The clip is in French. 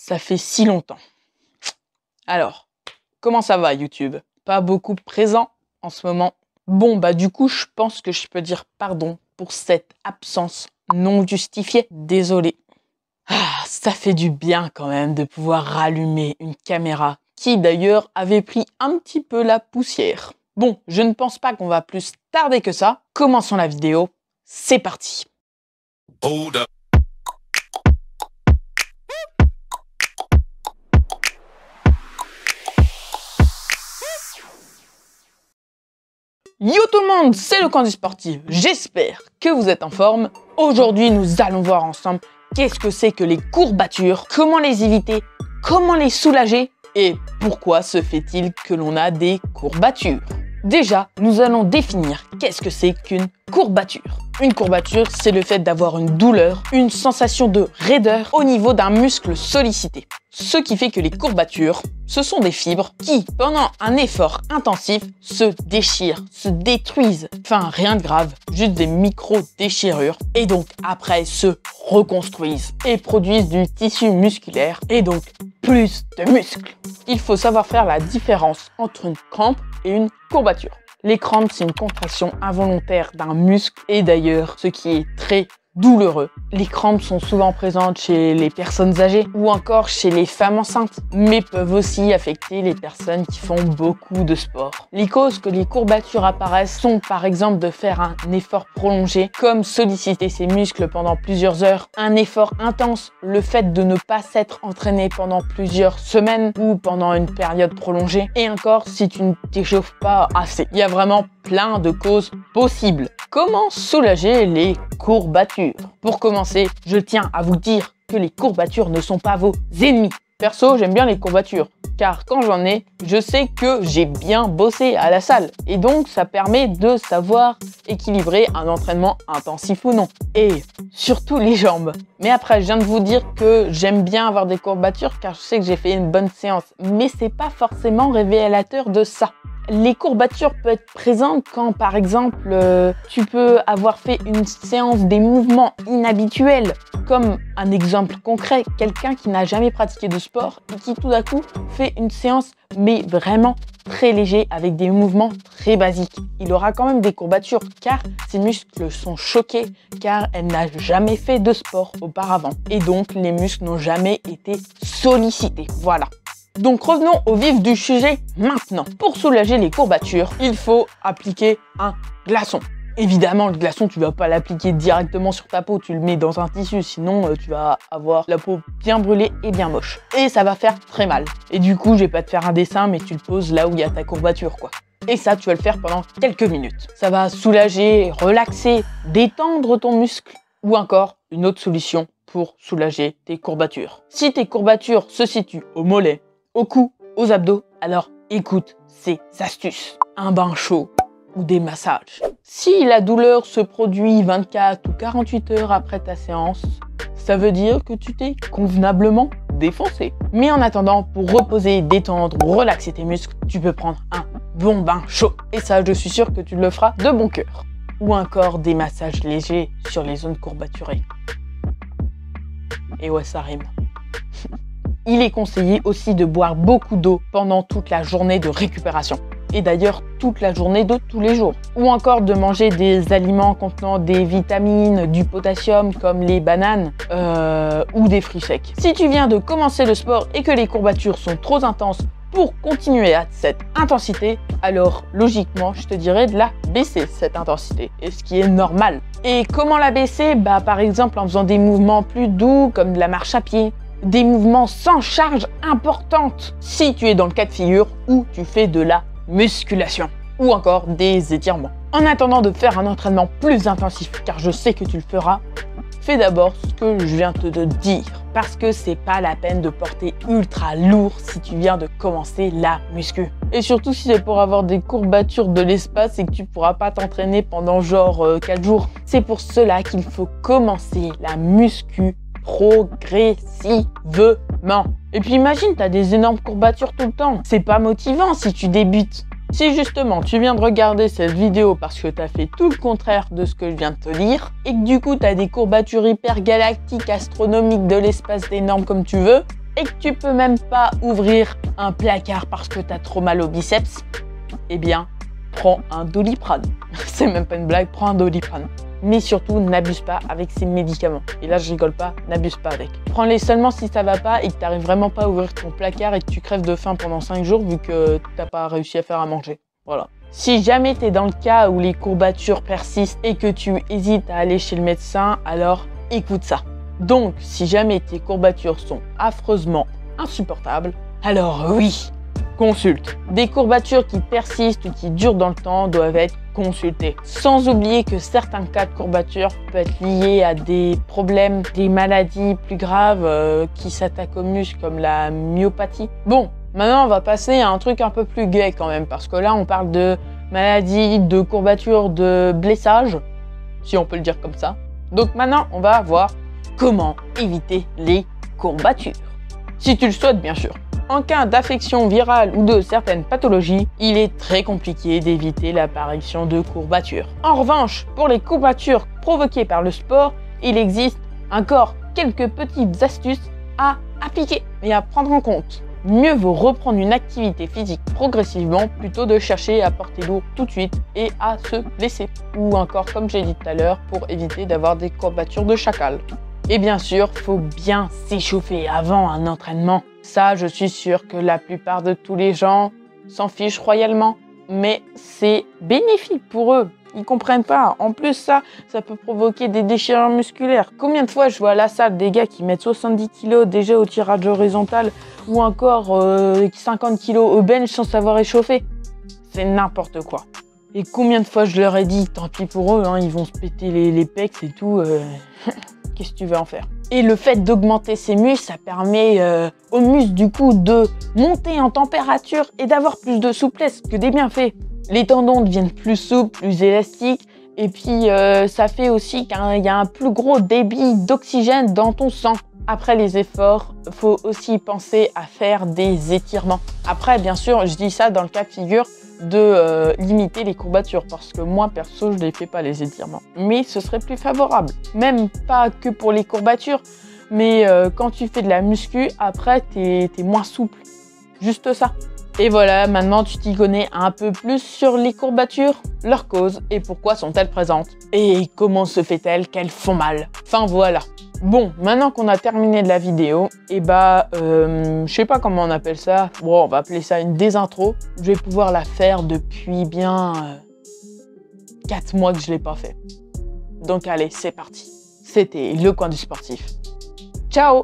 ça fait si longtemps. Alors, comment ça va YouTube? Pas beaucoup présent en ce moment. Bon, bah du coup, je pense que je peux dire pardon pour cette absence non justifiée. Désolé. Ah, ça fait du bien quand même de pouvoir rallumer une caméra qui d'ailleurs avait pris un petit peu la poussière. Bon, je ne pense pas qu'on va plus tarder que ça. Commençons la vidéo. C'est parti. Hold up. Yo tout le monde, c'est le camp du sportif. J'espère que vous êtes en forme. Aujourd'hui, nous allons voir ensemble qu'est-ce que c'est que les courbatures, comment les éviter, comment les soulager et pourquoi se fait-il que l'on a des courbatures. Déjà, nous allons définir qu'est-ce que c'est qu'une courbature. Une courbature, c'est le fait d'avoir une douleur, une sensation de raideur au niveau d'un muscle sollicité. Ce qui fait que les courbatures, ce sont des fibres qui, pendant un effort intensif, se déchirent, se détruisent. Enfin, rien de grave, juste des micro-déchirures. Et donc, après, se reconstruisent et produisent du tissu musculaire et donc plus de muscles. Il faut savoir faire la différence entre une crampe et une courbature. Les crampes, c'est une contraction involontaire d'un muscle et d'ailleurs, ce qui est très douloureux. Les crampes sont souvent présentes chez les personnes âgées ou encore chez les femmes enceintes, mais peuvent aussi affecter les personnes qui font beaucoup de sport. Les causes que les courbatures apparaissent sont par exemple de faire un effort prolongé, comme solliciter ses muscles pendant plusieurs heures, un effort intense, le fait de ne pas s'être entraîné pendant plusieurs semaines ou pendant une période prolongée, et encore si tu ne t'échauffes pas assez. Il y a vraiment plein de causes possibles. Comment soulager les courbatures? Pour commencer, je tiens à vous dire que les courbatures ne sont pas vos ennemis. Perso, j'aime bien les courbatures, car quand j'en ai, je sais que j'ai bien bossé à la salle. Et donc, ça permet de savoir équilibrer un entraînement intensif ou non. Et surtout les jambes. Mais après, je viens de vous dire que j'aime bien avoir des courbatures, car je sais que j'ai fait une bonne séance. Mais c'est pas forcément révélateur de ça. Les courbatures peuvent être présentes quand, par exemple, tu peux avoir fait une séance des mouvements inhabituels. Comme un exemple concret, quelqu'un qui n'a jamais pratiqué de sport et qui tout d'un coup fait une séance, mais vraiment très léger, avec des mouvements très basiques. Il aura quand même des courbatures car ses muscles sont choqués, car elle n'a jamais fait de sport auparavant. Et donc, les muscles n'ont jamais été sollicités. Voilà. Donc revenons au vif du sujet maintenant. Pour soulager les courbatures, il faut appliquer un glaçon. Évidemment, le glaçon, tu vas pas l'appliquer directement sur ta peau, tu le mets dans un tissu, sinon tu vas avoir la peau bien brûlée et bien moche. Et ça va faire très mal. Et du coup, je vais pas te faire un dessin, mais tu le poses là où il y a ta courbature, quoi. Et ça, tu vas le faire pendant quelques minutes. Ça va soulager, relaxer, détendre ton muscle. Ou encore, une autre solution pour soulager tes courbatures. Si tes courbatures se situent au mollet, au cou, aux abdos, alors écoute ces astuces. Un bain chaud ou des massages. Si la douleur se produit 24 ou 48 heures après ta séance, ça veut dire que tu t'es convenablement défoncé. Mais en attendant, pour reposer, détendre ou relaxer tes muscles, tu peux prendre un bon bain chaud. Et ça, je suis sûre que tu le feras de bon cœur. Ou encore des massages légers sur les zones courbaturées. Et ouais, ça rime. Il est conseillé aussi de boire beaucoup d'eau pendant toute la journée de récupération. Et d'ailleurs, toute la journée de tous les jours. Ou encore de manger des aliments contenant des vitamines, du potassium comme les bananes ou des fruits secs. Si tu viens de commencer le sport et que les courbatures sont trop intenses pour continuer à cette intensité, alors logiquement, je te dirais de la baisser cette intensité. Et ce qui est normal. Et comment la baisser? Bah, par exemple en faisant des mouvements plus doux comme de la marche à pied. Des mouvements sans charge importante si tu es dans le cas de figure où tu fais de la musculation ou encore des étirements. En attendant de faire un entraînement plus intensif, car je sais que tu le feras, fais d'abord ce que je viens de te dire parce que c'est pas la peine de porter ultra lourd si tu viens de commencer la muscu. Et surtout si c'est pour avoir des courbatures de l'espace et que tu pourras pas t'entraîner pendant genre 4 jours. C'est pour cela qu'il faut commencer la muscu progressivement. Et puis imagine, t'as des énormes courbatures tout le temps. C'est pas motivant si tu débutes. Si justement tu viens de regarder cette vidéo parce que t'as fait tout le contraire de ce que je viens de te dire et que du coup t'as des courbatures hyper galactiques, astronomiques, de l'espace, d'énormes comme tu veux, et que tu peux même pas ouvrir un placard parce que t'as trop mal au biceps, eh bien, prends un Doliprane. C'est même pas une blague, prends un Doliprane. Mais surtout, n'abuse pas avec ces médicaments. Et là, je rigole pas, n'abuse pas avec. Prends-les seulement si ça va pas et que t'arrives vraiment pas à ouvrir ton placard et que tu crèves de faim pendant 5 jours vu que t'as pas réussi à faire à manger. Voilà. Si jamais tu es dans le cas où les courbatures persistent et que tu hésites à aller chez le médecin, alors écoute ça. Donc, si jamais tes courbatures sont affreusement insupportables, alors oui, consulte. Des courbatures qui persistent ou qui durent dans le temps doivent être consultées. Sans oublier que certains cas de courbatures peuvent être liés à des problèmes, des maladies plus graves qui s'attaquent aux muscles comme la myopathie. Bon, maintenant on va passer à un truc un peu plus gai quand même parce que là on parle de maladies, de courbatures, de blessage, si on peut le dire comme ça. Donc maintenant on va voir comment éviter les courbatures. Si tu le souhaites bien sûr. En cas d'affection virale ou de certaines pathologies, il est très compliqué d'éviter l'apparition de courbatures. En revanche, pour les courbatures provoquées par le sport, il existe encore quelques petites astuces à appliquer et à prendre en compte. Mieux vaut reprendre une activité physique progressivement plutôt de chercher à porter lourd tout de suite et à se blesser. Ou encore, comme j'ai dit tout à l'heure, pour éviter d'avoir des courbatures de chacal. Et bien sûr, faut bien s'échauffer avant un entraînement. Ça, je suis sûre que la plupart de tous les gens s'en fichent royalement. Mais c'est bénéfique pour eux. Ils comprennent pas. En plus, ça peut provoquer des déchirures musculaires. Combien de fois je vois à la salle des gars qui mettent 70 kg déjà au tirage horizontal ou encore 50 kg au bench sans savoir échauffer. C'est n'importe quoi. Et combien de fois je leur ai dit, tant pis pour eux, hein, ils vont se péter les pecs et tout. Qu'est-ce que tu veux en faire? Et le fait d'augmenter ses muscles, ça permet aux muscles du coup de monter en température et d'avoir plus de souplesse, que des bienfaits. Les tendons deviennent plus souples, plus élastiques, et puis ça fait aussi qu'il y a un plus gros débit d'oxygène dans ton sang. Après les efforts, il faut aussi penser à faire des étirements. Après, bien sûr, je dis ça dans le cas de figure de limiter les courbatures, parce que moi, perso, je ne les fais pas les étirements. Mais ce serait plus favorable. Même pas que pour les courbatures, mais quand tu fais de la muscu, après, t'es moins souple. Juste ça. Et voilà, maintenant tu t'y connais un peu plus sur les courbatures, leurs causes et pourquoi sont-elles présentes. Et comment se fait-elle qu'elles font mal. Enfin voilà. Bon, maintenant qu'on a terminé de la vidéo, et je sais pas comment on appelle ça. Bon, on va appeler ça une désintro. Je vais pouvoir la faire depuis bien 4 mois que je l'ai pas fait. Donc allez, c'est parti. C'était le coin du sportif. Ciao!